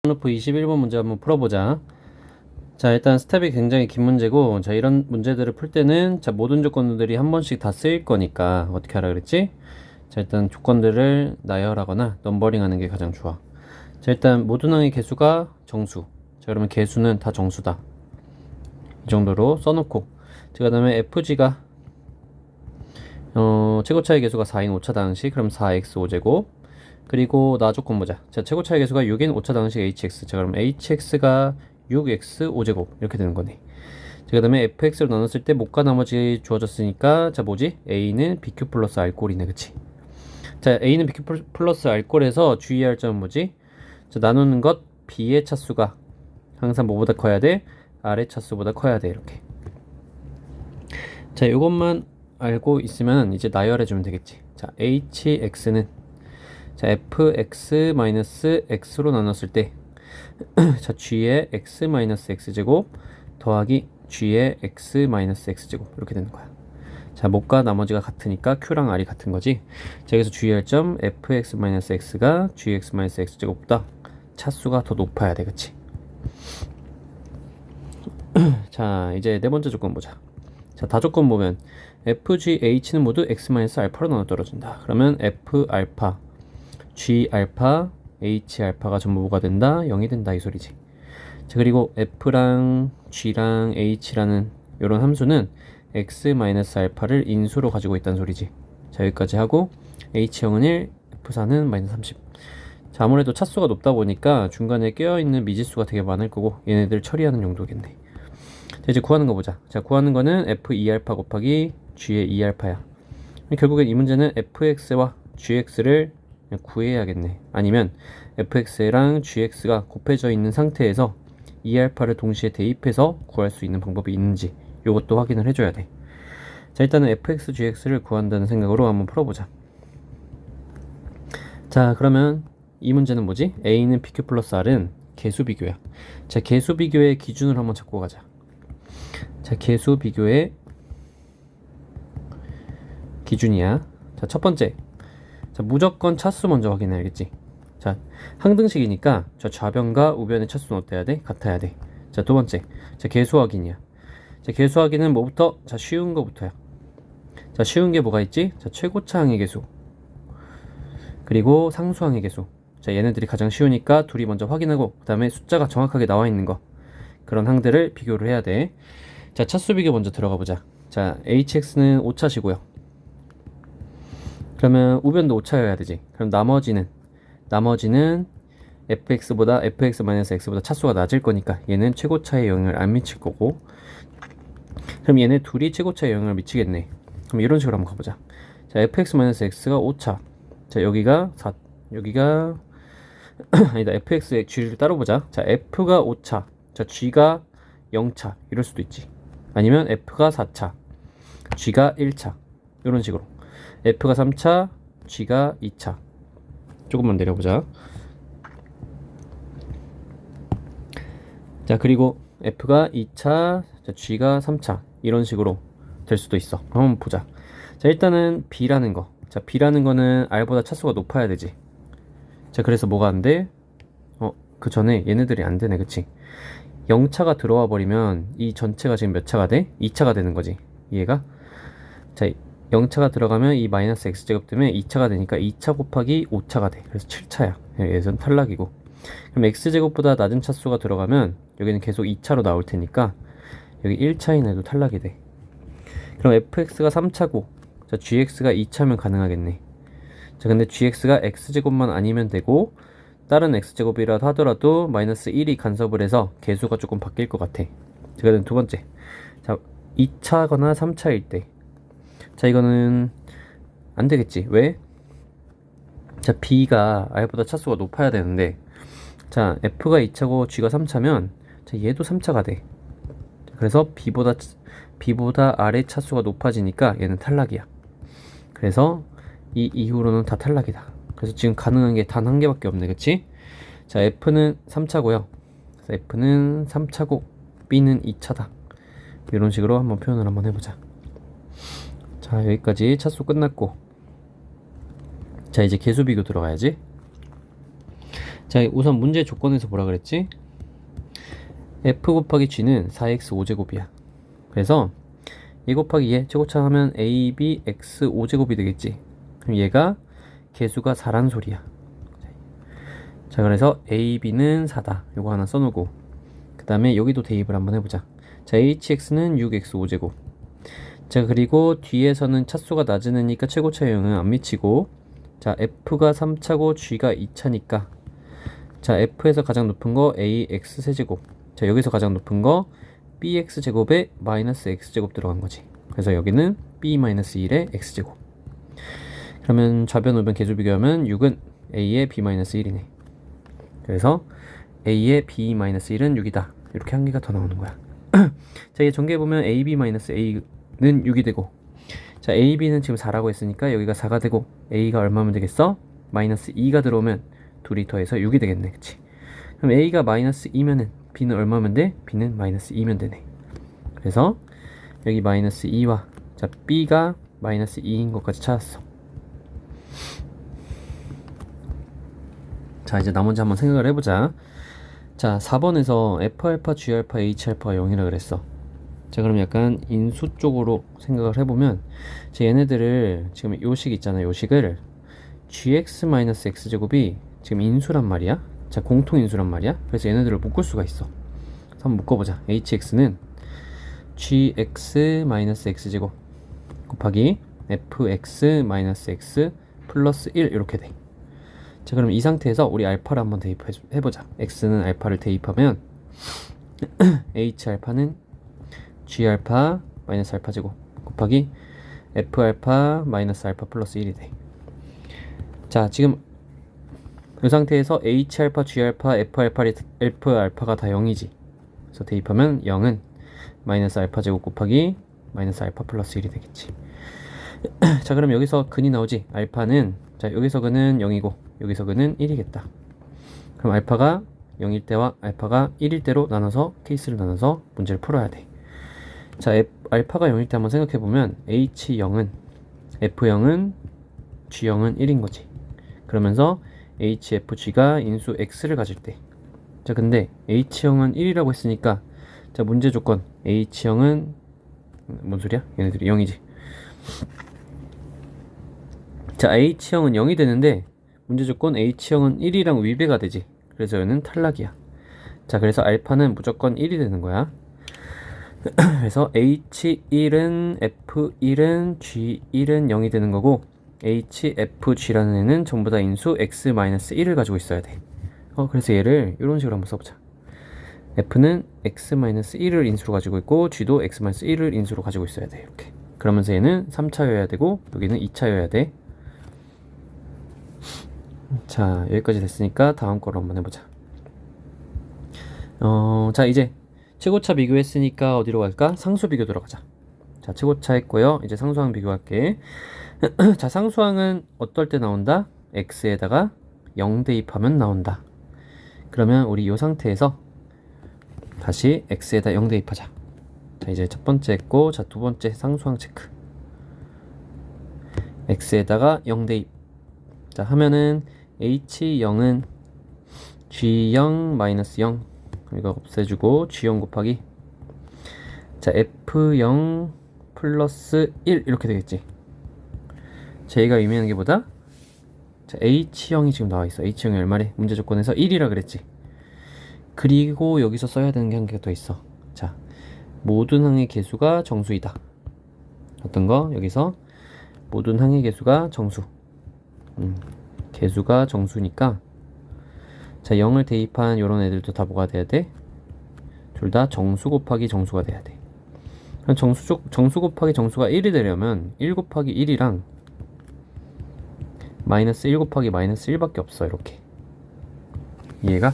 루프 21번 문제 한번 풀어보자. 자, 일단 스텝이 굉장히 긴 문제고, 자, 이런 문제들을 풀 때는, 자, 모든 조건들이 한 번씩 다 쓰일 거니까, 어떻게 하라 그랬지? 자, 일단 조건들을 나열하거나 넘버링 하는 게 가장 좋아. 자, 일단 모든 항의 개수가 정수. 자, 그러면 개수는 다 정수다. 이 정도로 써놓고, 자, 그 다음에 FG가, 최고차의 개수가 4인 5차 당식, 그럼 4x 5제곱. 그리고 나 조건 보자. 자, 최고차의 개수가 6인 5차 당식 hx. 자, 그럼 hx가 6x 5제곱 이렇게 되는 거네. 자, 그 다음에 fx로 나눴을 때 못과 나머지 주어졌으니까, 자, 뭐지? a는 bq 플러스 r꼴이네, 그치? 자, a는 bq 플러스 r꼴에서 주의할 점은 뭐지? 자, 나누는 것 b의 차수가 항상 뭐보다 커야 돼? r의 차수보다 커야 돼, 이렇게. 자, 이것만 알고 있으면 이제 나열해주면 되겠지. 자, hx는 자, fx-x로 나눴을 때 자, g의 x-x제곱 더하기 g의 x-x제곱 이렇게 되는 거야. 자, 못과 나머지가 같으니까 q랑 r이 같은 거지. 자, 여기서 주의할 점 fx-x가 gx-x제곱보다 차수가 더 높아야 돼, 그치? 자, 이제 네 번째 조건 보자. 자, 다조건 보면 fgh는 모두 x-알파로 나눠 떨어진다. 그러면 f알파, g알파, h알파가 전부 뭐가 된다? 0이 된다, 이 소리지. 자, 그리고 f랑 g랑 h라는 이런 함수는 x-알파를 인수로 가지고 있다는 소리지. 자, 여기까지 하고 h형은 1, f4는 마이너스 30. 자, 아무래도 차수가 높다 보니까 중간에 깨어있는 미지수가 되게 많을 거고 얘네들 처리하는 용도겠네. 자, 이제 구하는 거 보자. 자, 구하는 거는 f2알파 곱하기 g의 2알파야. 결국엔 이 문제는 fx와 gx를 구해야겠네. 아니면 fx랑 gx가 곱해져 있는 상태에서 2알파를 동시에 대입해서 구할 수 있는 방법이 있는지 이것도 확인을 해줘야 돼. 자, 일단은 fx, gx를 구한다는 생각으로 한번 풀어보자. 자, 그러면 이 문제는 뭐지? a는 pq 플러스 r은 개수 비교야. 자, 개수 비교의 기준을 한번 잡고 가자. 자, 개수 비교의 기준이야. 자, 첫 번째. 자, 무조건 차수 먼저 확인해야겠지. 자, 항등식이니까 저 좌변과 우변의 차수는 어때야 돼? 같아야 돼. 자, 두 번째. 자, 개수 확인이야. 자, 개수 확인은 뭐부터? 자, 쉬운 거부터야. 자, 쉬운 게 뭐가 있지? 자, 최고차 항의 개수. 그리고 상수 항의 개수. 자, 얘네들이 가장 쉬우니까 둘이 먼저 확인하고 그 다음에 숫자가 정확하게 나와 있는 거. 그런 항들을 비교를 해야 돼. 자, 차수 비교 먼저 들어가 보자. 자, hx는 5차시고요. 그러면 우변도 5차여야 되지. 그럼 나머지는 fx보다 fx-x보다 차수가 낮을 거니까 얘는 최고차에 영향을 안 미칠 거고, 그럼 얘네 둘이 최고차에 영향을 미치겠네. 그럼 이런 식으로 한번 가보자. 자, fx-x가 5차. 자, 여기가 4, 여기가 아니다, fx의 g를 따로 보자. 자, f가 5차, 자, g가 0차 이럴 수도 있지. 아니면 f가 4차, g가 1차 이런 식으로. f가 3차, g가 2차. 조금만 내려보자. 자, 그리고 f가 2차, 자, g가 3차 이런 식으로 될 수도 있어. 한번 보자. 자, 일단은 b라는 거. 자, b라는 거는 r보다 차수가 높아야 되지. 자, 그래서 뭐가 안 돼? 그 전에 얘네들이 안 되네, 그치? 0차가 들어와 버리면 이 전체가 지금 몇 차가 돼? 2차가 되는 거지. 이해가? 자, 0차가 들어가면 이 마이너스 x제곱 때문에 2차가 되니까 2차 곱하기 5차가 돼. 그래서 7차야. 얘는 탈락이고. 그럼 x제곱보다 낮은 차수가 들어가면 여기는 계속 2차로 나올 테니까 여기 1차인 애도 탈락이 돼. 그럼 fx가 3차고, 자, gx가 2차면 가능하겠네. 자, 근데 gx가 x제곱만 아니면 되고 다른 x제곱이라 하더라도 마이너스 1이 간섭을 해서 개수가 조금 바뀔 것 같아. 자, 그다음 두 번째. 자, 2차거나 3차일 때. 자, 이거는 안 되겠지. 왜? 자, b가 r보다 차수가 높아야 되는데, 자, f가 2차고 g가 3차면 자, 얘도 3차가 돼. 그래서 b보다 r의 차수가 높아지니까 얘는 탈락이야. 그래서 이 이후로는 다 탈락이다. 그래서 지금 가능한 게 단 한 개밖에 없네, 그치? 자, f는 3차고요. 그래서 f는 3차고 b는 2차다. 이런 식으로 한번 표현을 한번 해보자. 자, 여기까지 차수 끝났고, 자, 이제 개수 비교 들어가야지. 자, 우선 문제 조건에서 뭐라 그랬지? f 곱하기 g는 4x 5제곱이야. 그래서 얘 곱하기 얘 최고차 하면 ab x 5제곱이 되겠지. 그럼 얘가 개수가 4란 소리야. 자, 그래서 ab는 4다. 요거 하나 써놓고, 그 다음에 여기도 대입을 한번 해보자. 자, hx는 6x 5제곱. 자, 그리고 뒤에서는 차수가 낮은 애니까 최고차 영은 안 미치고, 자, f가 3차고 g가 2차니까, 자, f에서 가장 높은 거 ax 세제곱. 자, 여기서 가장 높은 거 bx 제곱에 마이너스 x 제곱 들어간 거지. 그래서 여기는 b 마이너스 1의 x 제곱. 그러면 좌변 우변 계수 비교하면 6은 a의 b 마이너스 1이네. 그래서 a의 b 마이너스 1은 6이다. 이렇게 한 개가 더 나오는 거야. 자, 얘 전개해 보면 ab 마이너스 a는 6이 되고, 자, ab는 지금 4라고 했으니까 여기가 4가 되고, a가 얼마면 되겠어? 마이너스 2가 들어오면 둘이 더해서 6이 되겠네. 그치? 그럼 a가 마이너스 2면은 b는 얼마면 돼? b는 마이너스 2면 되네. 그래서 여기 마이너스 2와, 자, b가 마이너스 2인 것까지 찾았어. 자, 이제 나머지 한번 생각을 해보자. 자, 4번에서 F알파, G알파, H알파가 0이라 그랬어. 자, 그럼 약간 인수 쪽으로 생각을 해보면, 자, 얘네들을 지금 요식 있잖아. 요식을 gx-x제곱이 지금 인수란 말이야. 자, 공통인수란 말이야. 그래서 얘네들을 묶을 수가 있어. 한번 묶어보자. hx는 gx-x제곱 곱하기 fx-x 플러스 1 이렇게 돼. 자, 그럼 이 상태에서 우리 알파를 한번 대입해보자. x는 알파를 대입하면 h알파는 g알파 마이너스 알파 제곱 곱하기 f알파 마이너스 알파 플러스 1이 돼. 자, 지금 이 상태에서 h알파, g알파, f알파가 다 0이지. 그래서 대입하면 0은 마이너스 알파 제곱 곱하기 마이너스 알파 플러스 1이 되겠지. 자, 그럼 여기서 근이 나오지. 알파는, 자, 여기서 근은 0이고 여기서 근은 1이겠다. 그럼 알파가 0일 때와 알파가 1일 때로 나눠서 케이스를 나눠서 문제를 풀어야 돼. 자, 알파가 0일 때 한번 생각해보면 h0은 f0은 g0은 1인 거지. 그러면서 hfg가 인수 x를 가질 때, 자, 근데 h형은 1이라고 했으니까, 자, 문제 조건 h형은 뭔 소리야? 얘네들이 0이지. 자, h형은 0이 되는데 문제 조건 h형은 1이랑 위배가 되지. 그래서 얘는 탈락이야. 자, 그래서 알파는 무조건 1이 되는 거야. 그래서 h1은 f1은 g1은 0이 되는 거고, hfg라는 애는 전부 다 인수 x-1을 가지고 있어야 돼. 그래서 얘를 이런 식으로 한번 써보자. f는 x-1을 인수로 가지고 있고 g도 x-1을 인수로 가지고 있어야 돼. 이렇게. 그러면서 얘는 3차여야 되고 여기는 2차여야 돼. 자, 여기까지 됐으니까 다음 거로 한번 해보자. 자, 이제 최고차 비교했으니까 어디로 갈까? 상수 비교 들어가자. 자, 최고차 했고요. 이제 상수항 비교할게. 자, 상수항은 어떨 때 나온다? x에다가 0 대입하면 나온다. 그러면 우리 이 상태에서 다시 x에다 0 대입하자. 자, 이제 첫 번째 했고, 자, 두 번째 상수항 체크. x에다가 0 대입. 자, 하면은 h0은 g0-0 이거 없애주고 g0 곱하기, 자, f0 플러스 1 이렇게 되겠지. j가 의미하는 게 뭐다? 자, h형이 지금 나와 있어. h형이 얼마래? 문제 조건에서 1이라 그랬지. 그리고 여기서 써야 되는 게 한 개가 더 있어. 자, 모든 항의 개수가 정수이다. 어떤 거? 여기서 모든 항의 개수가 정수. 개수가 정수니까, 자, 0을 대입한 요런 애들도 다 뭐가 돼야 돼? 둘 다 정수 곱하기 정수가 돼야 돼. 그럼 정수 곱하기 정수가 1이 되려면 1 곱하기 1이랑 마이너스 1 곱하기 마이너스 1밖에 없어. 이렇게. 이해가?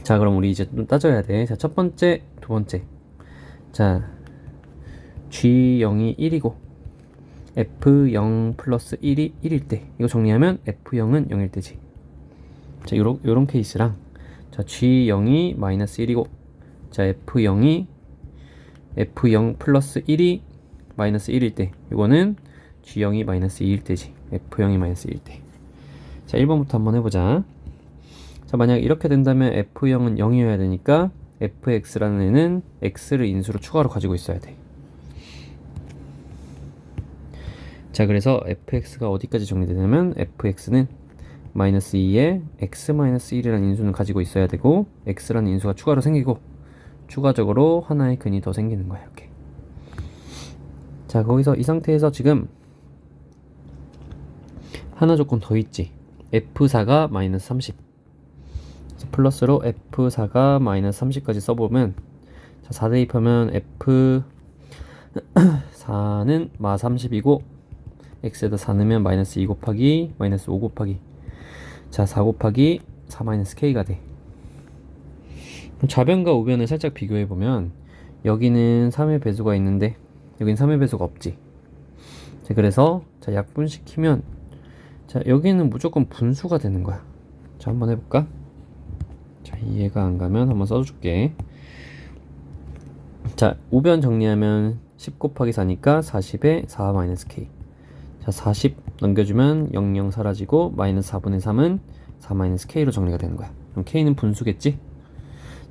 자, 그럼 우리 이제 좀 따져야 돼. 자, 첫 번째, 두 번째. 자, G0이 1이고 F0 플러스 1이 1일 때, 이거 정리하면 F0은 0일 때지. 자, 요런 케이스랑, 자, G0이 마이너스 1이고, 자, F0 플러스 1이 마이너스 1일 때, 이거는 G0이 마이너스 2일 때지. F0이 마이너스 1일 때. 자, 1번부터 한번 해보자. 자, 만약 이렇게 된다면 F형은 0이어야 되니까 fx라는 애는 x를 인수로 추가로 가지고 있어야 돼. 자, 그래서 fx가 어디까지 정리되냐면 fx는 마이너스 2에 x-1이라는 인수는 가지고 있어야 되고 x라는 인수가 추가로 생기고 추가적으로 하나의 근이 더 생기는 거야. 이렇게. 자, 거기서 이 상태에서 지금 하나 조건 더 있지. f4가 마이너스 30. 플러스로 f4가 마이너스 30까지 써보면, 자, 4 대입하면 f4는 마 30이고 x에다 4 넣으면 마이너스 2 곱하기 마이너스 5 곱하기, 자, 4 곱하기 4 마이너스 k가 돼. 좌변과 우변을 살짝 비교해보면 여기는 3의 배수가 있는데 여기는 3의 배수가 없지. 자, 그래서 자, 약분시키면 자, 여기는 무조건 분수가 되는 거야. 자, 한번 해볼까? 자, 이해가 안 가면 한번 써줄게. 자, 우변 정리하면 10 곱하기 4니까 40에 4 마이너스 k. 자, 40 넘겨주면 00 사라지고 마이너스 4분의 3은 4 마이너스 k로 정리가 되는 거야. 그럼 k는 분수겠지?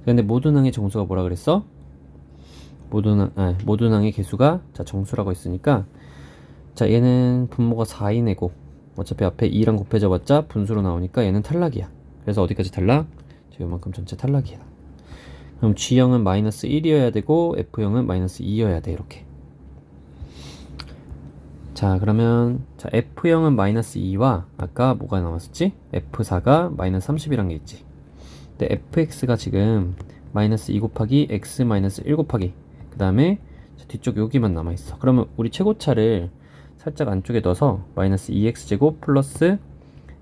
근데 모든항의 정수가 뭐라 그랬어? 모든항의 개수가 자, 정수라고 했으니까 자, 얘는 분모가 4인 애고 어차피 앞에 2랑 곱해져봤자 분수로 나오니까 얘는 탈락이야. 그래서 어디까지 탈락? 자, 요만큼 전체 탈락이야. 그럼 G형은 마이너스 1이어야 되고 F형은 마이너스 2여야 돼. 이렇게. 자, 그러면 자, F형은 마이너스 2와 아까 뭐가 나왔었지? F4가 마이너스 30이란 게 있지. 근데 fx가 지금 마이너스 2 곱하기 x 마이너스 1 곱하기 그 다음에 뒤쪽 여기만 남아있어. 그러면 우리 최고차를 살짝 안쪽에 넣어서 마이너스 2x제곱 플러스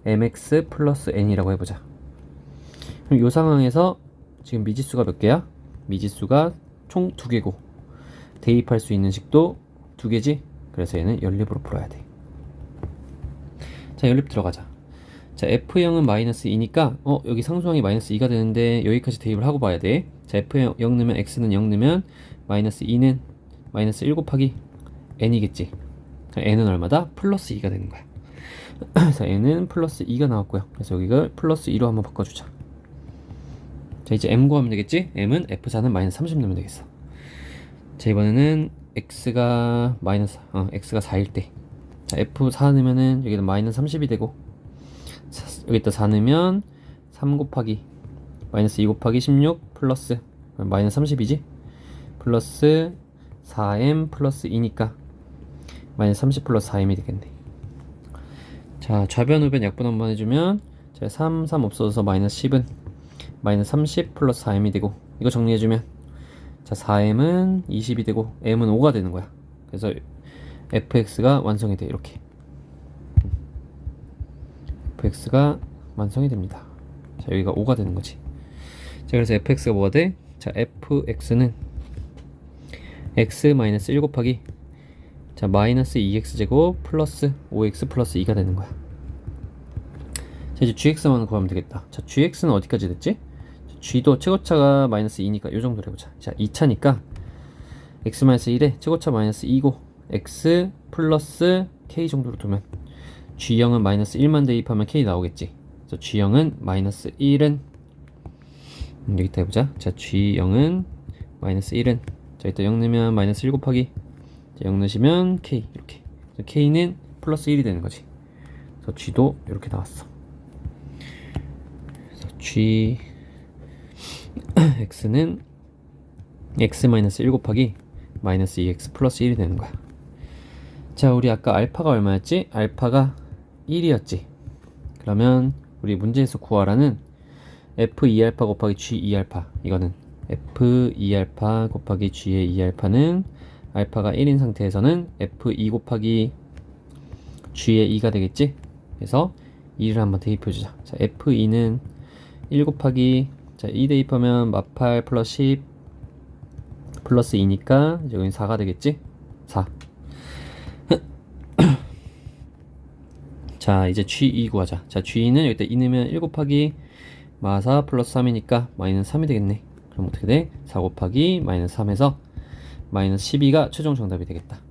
mx 플러스 n이라고 해보자. 그럼 이 상황에서 지금 미지수가 몇 개야? 미지수가 총 2개고 대입할 수 있는 식도 2개지? 그래서 얘는 연립으로 풀어야 돼. 자, 연립 들어가자. 자, F형은 마이너스 2니까 여기 상수항이 마이너스 2가 되는데 여기까지 대입을 하고 봐야 돼. 자, F형 0 넣으면 X는 0 넣으면 마이너스 2는 마이너스 1 곱하기 N이겠지. 자, N은 얼마다? 플러스 2가 되는 거야. 자, N은 플러스 2가 나왔고요. 그래서 여기가 플러스 2로 한번 바꿔주자. 자, 이제 M 구하면 되겠지? M은 F4는 마이너스 30 넣으면 되겠어. 자, 이번에는 X가 4일 때. 자, F4 넣으면은 여기는 마이너스 30이 되고 여기다 4 넣으면 3 곱하기 마이너스 2 곱하기 16 플러스 마이너스 30이지? 플러스 4m 플러스 2니까 마이너스 30 플러스 4m이 되겠네. 자, 좌변 우변 약분 한번 해주면 자, 3 없어져서 마이너스 10은 마이너스 30 플러스 4m이 되고 이거 정리해주면 자, 4m은 20이 되고 m은 5가 되는 거야. 그래서 fx가 완성이 돼. 이렇게 fx가 완성이 됩니다. 자, 여기가 5가 되는 거지. 자, 그래서 fx가 뭐가 돼? 자, fx는 x-1 곱하기 자, 마이너스 2x제곱 플러스 5x 플러스 2가 되는 거야. 자, 이제 gx만 구하면 되겠다. 자, gx는 어디까지 됐지? g도 최고차가 마이너스 2니까 요 정도로 해보자. 자, 2차니까 x-1에 최고차 마이너스 2고 x 플러스 k 정도로 두면 G형은 마이너스 1만 대입하면 K 나오겠지. 그래서 G형은 마이너스 1은 여기다 해보자. 자, G형은 마이너스 1은 자, 이따 0 넣으면 마이너스 1 곱하기 자, 0 넣으시면 K 이렇게. 그래서 K는 플러스 1이 되는 거지. 그래서 G도 이렇게 나왔어. 그래서 G X는 X 마이너스 1 곱하기 마이너스 2X 플러스 1이 되는 거야. 자, 우리 아까 알파가 얼마였지? 알파가 1이었지. 그러면 우리 문제에서 구하라는 f2알파 곱하기 g2알파 이거는 f2알파 곱하기 g의 2알파는 알파가 1인 상태에서는 f2 곱하기 g의 2가 되겠지. 그래서 2를 한번 대입해주자. 자, f2는 1 곱하기 자, 2 대입하면 마8 플러스 10 플러스 2니까 여기는 4가 되겠지. 4. 자, 이제 G2 구하자. 자, G2는 여기다 2 넣으면 1 곱하기 마4 플러스 3이니까 마이너스 3이 되겠네. 그럼 어떻게 돼? 4 곱하기 마이너스 3에서 마이너스 12가 최종 정답이 되겠다.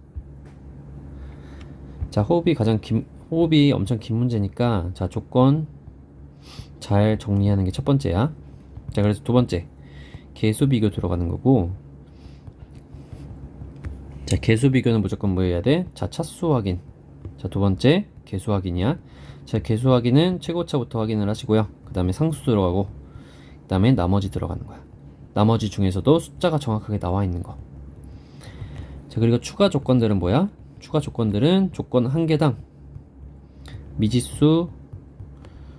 자, 호흡이 엄청 긴 문제니까 자, 조건 잘 정리하는 게 첫 번째야. 자, 그래서 두 번째 개수 비교 들어가는 거고, 자, 개수 비교는 무조건 뭐 해야 돼? 자, 차수 확인. 자, 두 번째 개수 확인이야. 자, 개수 확인은 최고차부터 확인을 하시고요. 그 다음에 상수 들어가고, 그 다음에 나머지 들어가는 거야. 나머지 중에서도 숫자가 정확하게 나와 있는 거. 자, 그리고 추가 조건들은 뭐야? 추가 조건들은 조건 한 개당 미지수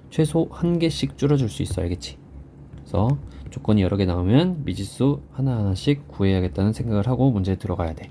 최소 한 개씩 줄여줄 수 있어. 알겠지? 그래서 조건이 여러 개 나오면 미지수 하나하나씩 구해야겠다는 생각을 하고 문제에 들어가야 돼.